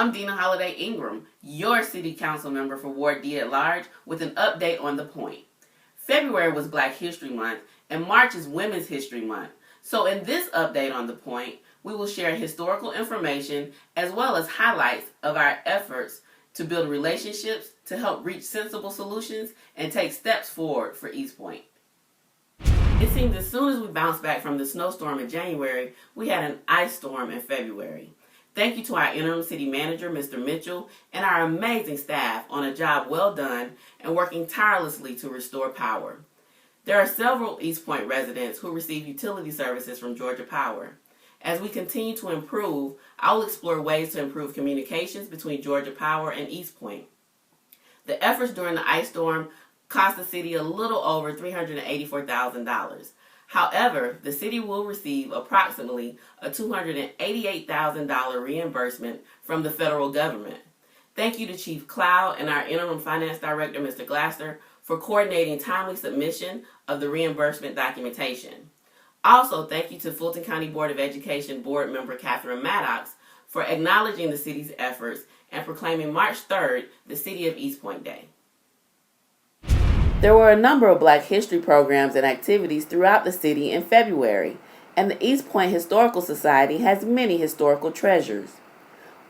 I'm Deana Holiday Ingram, your City Council member for Ward D at Large, with an update on the point. February was Black History Month, and March is Women's History Month. So in this update on the point, we will share historical information as well as highlights of our efforts to build relationships to help reach sensible solutions and take steps forward for East Point. It seems as soon as we bounced back from the snowstorm in January, we had an ice storm in February. Thank you to our interim city manager, Mr. Mitchell, and our amazing staff on a job well done and working tirelessly to restore power. There are several East Point residents who receive utility services from Georgia Power. As we continue to improve, I will explore ways to improve communications between Georgia Power and East Point. The efforts during the ice storm cost the city a little over $384,000. However, the city will receive approximately a $288,000 reimbursement from the federal government. Thank you to Chief Cloud and our interim finance director, Mr. Glaster, for coordinating timely submission of the reimbursement documentation. Also, thank you to Fulton County Board of Education Board Member Catherine Maddox for acknowledging the city's efforts and proclaiming March 3rd the City of East Point Day. There were a number of Black history programs and activities throughout the city in February, and the East Point Historical Society has many historical treasures.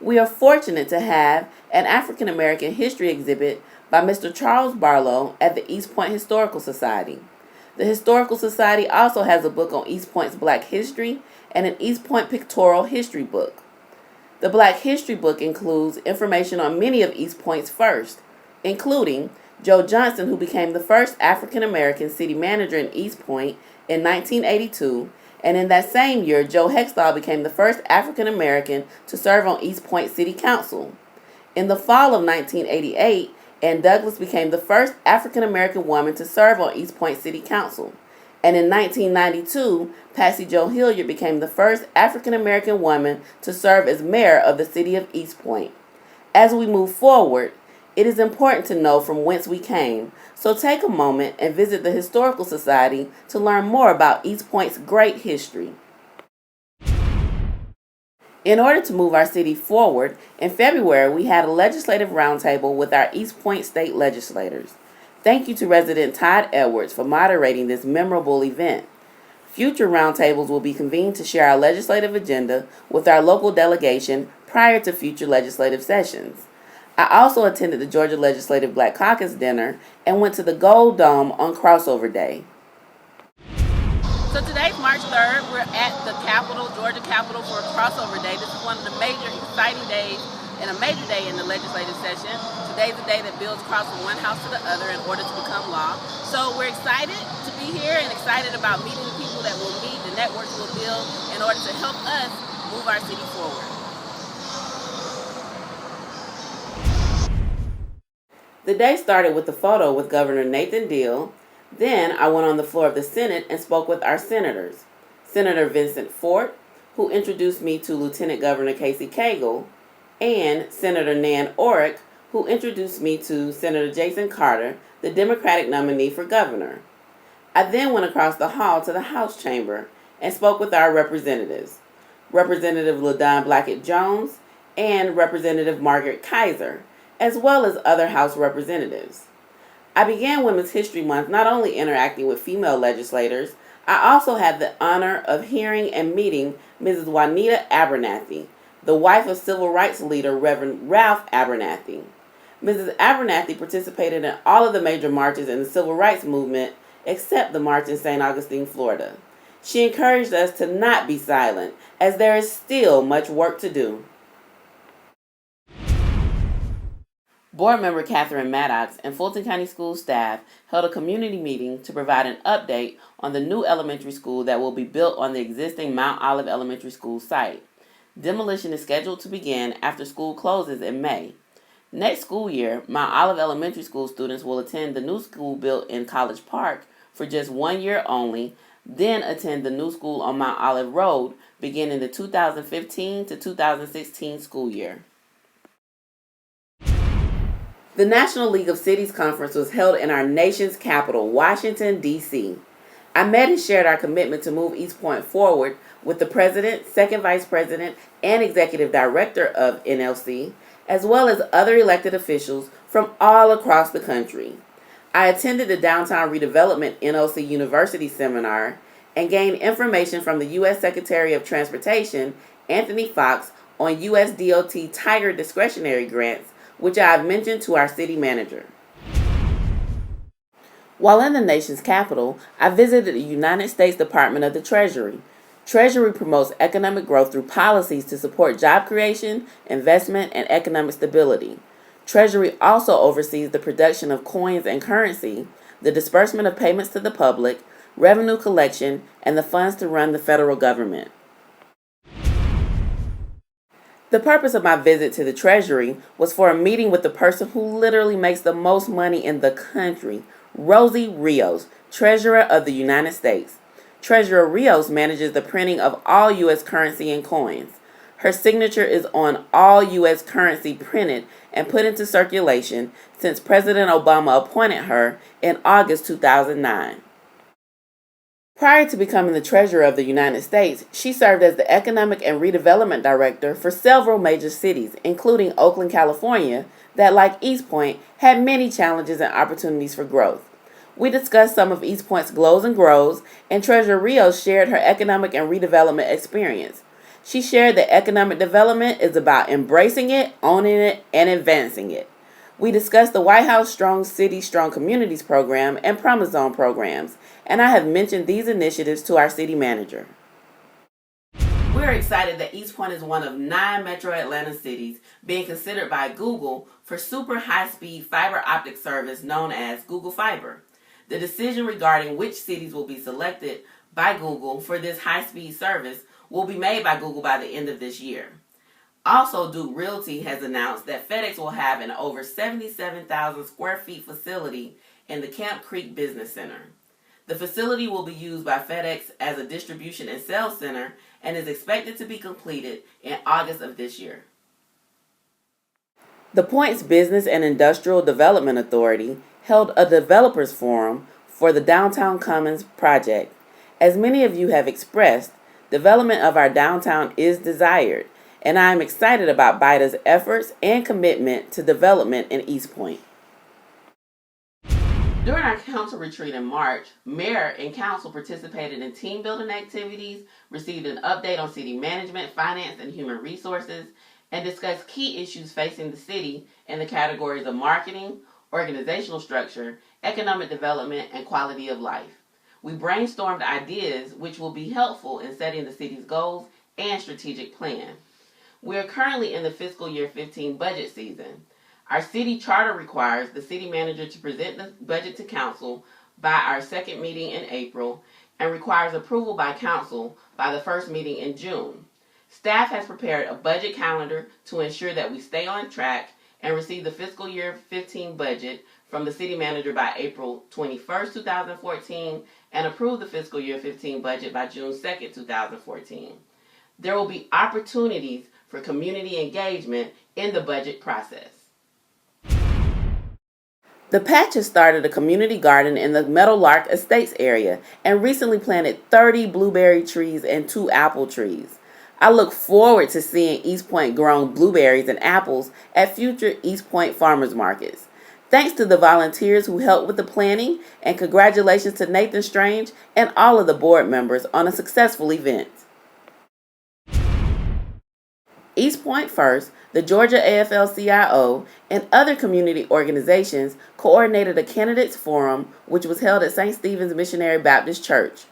We are fortunate to have an African American history exhibit by Mr. Charles Barlow at the East Point Historical Society. The Historical Society also has a book on East Point's Black history and an East Point pictorial history book. The Black History book includes information on many of East Point's first, including Joe Johnson, who became the first African American city manager in East Point in 1982, and in that same year, Joe Hextall became the first African American to serve on East Point City Council. In the fall of 1988, Ann Douglas became the first African American woman to serve on East Point City Council. And in 1992, Patsy Jo Hilliard became the first African American woman to serve as mayor of the city of East Point. As we move forward, it is important to know from whence we came, so take a moment and visit the Historical Society to learn more about East Point's great history. In order to move our city forward, in February we had a legislative roundtable with our East Point state legislators. Thank you to resident Todd Edwards for moderating this memorable event. Future roundtables will be convened to share our legislative agenda with our local delegation prior to future legislative sessions. I also attended the Georgia Legislative Black Caucus dinner and went to the Gold Dome on Crossover Day. So today's March 3rd. We're at the Capitol, Georgia Capitol, for a Crossover Day. This is one of the major exciting days and a major day in the legislative session. Today's the day that bills cross from one house to the other in order to become law. So we're excited to be here and excited about meeting the people that we'll meet, the networks we'll build in order to help us move our city forward. The day started with a photo with Governor Nathan Deal. Then I went on the floor of the Senate and spoke with our senators. Senator Vincent Fort, who introduced me to Lieutenant Governor Casey Cagle, and Senator Nan Orrick, who introduced me to Senator Jason Carter, the Democratic nominee for governor. I then went across the hall to the House chamber and spoke with our representatives, Representative LaDon Blackett-Jones and Representative Margaret Kaiser, as well as other House representatives. I began Women's History Month not only interacting with female legislators, I also had the honor of hearing and meeting Mrs. Juanita Abernathy, the wife of civil rights leader Reverend Ralph Abernathy. Mrs. Abernathy participated in all of the major marches in the civil rights movement except the march in St. Augustine, Florida. She encouraged us to not be silent, as there is still much work to do. Board Member Catherine Maddox and Fulton County School staff held a community meeting to provide an update on the new elementary school that will be built on the existing Mount Olive Elementary School site. Demolition is scheduled to begin after school closes in May. Next school year, Mount Olive Elementary School students will attend the new school built in College Park for just 1 year only, then attend the new school on Mount Olive Road beginning the 2015 to 2016 school year. The National League of Cities Conference was held in our nation's capital, Washington, D.C. I met and shared our commitment to move East Point forward with the president, second vice president, and executive director of NLC, as well as other elected officials from all across the country. I attended the Downtown Redevelopment NLC University seminar and gained information from the U.S. Secretary of Transportation, Anthony Fox, on U.S. DOT Tiger discretionary grants, which I have mentioned to our city manager. While in the nation's capital, I visited the United States Department of the Treasury. Treasury promotes economic growth through policies to support job creation, investment, and economic stability. Treasury also oversees the production of coins and currency, the disbursement of payments to the public, revenue collection, and the funds to run the federal government. The purpose of my visit to the Treasury was for a meeting with the person who literally makes the most money in the country, Rosie Rios, Treasurer of the United States. Treasurer Rios manages the printing of all U.S. currency and coins. Her signature is on all U.S. currency printed and put into circulation since President Obama appointed her in August 2009. Prior to becoming the Treasurer of the United States, she served as the Economic and Redevelopment Director for several major cities, including Oakland, California, that, like East Point, had many challenges and opportunities for growth. We discussed some of East Point's glows and grows, and Treasurer Rios shared her economic and redevelopment experience. She shared that economic development is about embracing it, owning it, and advancing it. We discussed the White House Strong Cities, Strong Communities program and Promise Zone programs, and I have mentioned these initiatives to our city manager. We're excited that East Point is one of 9 metro Atlanta cities being considered by Google for super high-speed fiber optic service known as Google Fiber. The decision regarding which cities will be selected by Google for this high-speed service will be made by Google by the end of this year. Also, Duke Realty has announced that FedEx will have an over 77,000 square feet facility in the Camp Creek Business Center. The facility will be used by FedEx as a distribution and sales center and is expected to be completed in August of this year. The Point's Business and Industrial Development Authority held a developers forum for the Downtown Commons project. As many of you have expressed, development of our downtown is desired, and I am excited about BIDA's efforts and commitment to development in East Point. During our council retreat in March, Mayor and Council participated in team building activities, received an update on city management, finance, and human resources, and discussed key issues facing the city in the categories of marketing, organizational structure, economic development, and quality of life. We brainstormed ideas which will be helpful in setting the city's goals and strategic plan. We are currently in the fiscal year 15 budget season. Our city charter requires the city manager to present the budget to council by our second meeting in April and requires approval by council by the first meeting in June. Staff has prepared a budget calendar to ensure that we stay on track and receive the fiscal year 15 budget from the city manager by April 21st, 2014 and approve the fiscal year 15 budget by June 2nd, 2014. There will be opportunities for community engagement in the budget process. The Patch has started a community garden in the Meadowlark Estates area and recently planted 30 blueberry trees and 2 apple trees. I look forward to seeing East Point grown blueberries and apples at future East Point farmers markets. Thanks to the volunteers who helped with the planning, and congratulations to Nathan Strange and all of the board members on a successful event. East Point First, the Georgia AFL-CIO, and other community organizations coordinated a candidates forum which was held at St. Stephen's Missionary Baptist Church.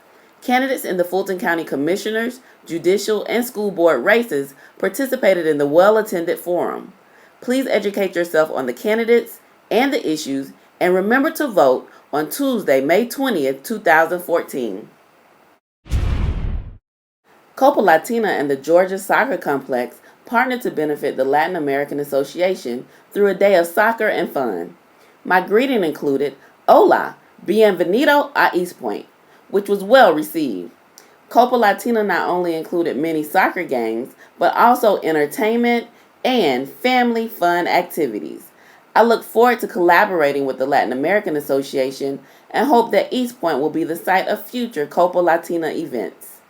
Candidates in the Fulton County Commissioners, judicial, and school board races participated in the well-attended forum. Please educate yourself on the candidates and the issues, and remember to vote on Tuesday, May 20th, 2014. Copa Latina and the Georgia Soccer Complex partnered to benefit the Latin American Association through a day of soccer and fun. My greeting included, Hola, bienvenido a East Point, which was well received. Copa Latina not only included many soccer games, but also entertainment and family fun activities. I look forward to collaborating with the Latin American Association and hope that East Point will be the site of future Copa Latina events.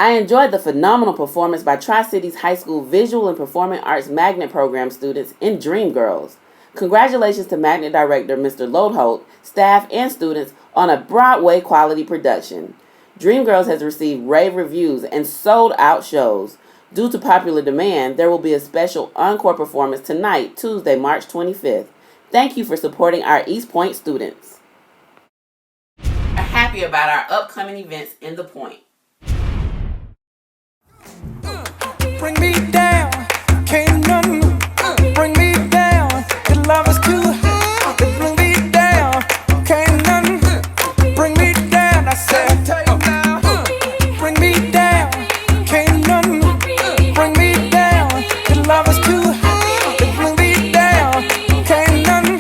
I enjoyed the phenomenal performance by Tri-Cities High School Visual and Performing Arts Magnet Program students in Dreamgirls. Congratulations to Magnet Director Mr. Lodholt, staff, and students on a Broadway quality production. Dreamgirls has received rave reviews and sold out shows. Due to popular demand, there will be a special encore performance tonight, Tuesday, March 25th. Thank you for supporting our East Point students. Are happy about our upcoming events in the Point. Bring me down, can't none bring me down. The love is too hot. Bring me down, can't none bring me down. I said, bring me down, can't none bring me down. The love is too hot. Bring me down, can't none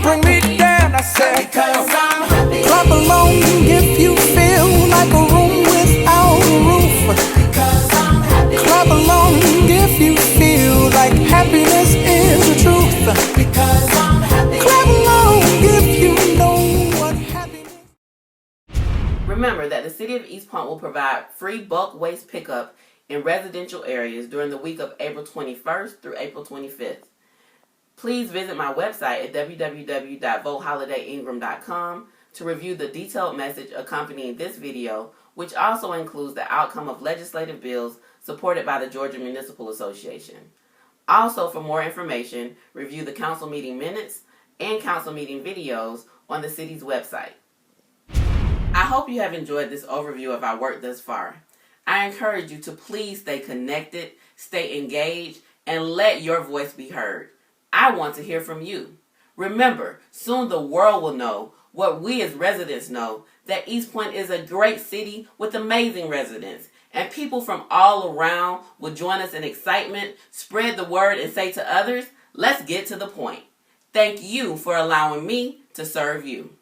bring me down. I said, clap along if you feel like a room without a roof. Clap along if you feel like happiness is the truth. Because I'm happy. Clap along if you know what happiness. Remember that the City of East Point will provide free bulk waste pickup in residential areas during the week of April 21st through April 25th. Please visit my website at www.voteholidayingram.com to review the detailed message accompanying this video, which also includes the outcome of legislative bills supported by the Georgia Municipal Association. Also, for more information, review the council meeting minutes and council meeting videos on the city's website. I hope you have enjoyed this overview of our work thus far. I encourage you to please stay connected, stay engaged, and let your voice be heard. I want to hear from you. Remember, soon the world will know what we as residents know, that East Point is a great city with amazing residents, and people from all around will join us in excitement, spread the word, and say to others, let's get to the point. Thank you for allowing me to serve you.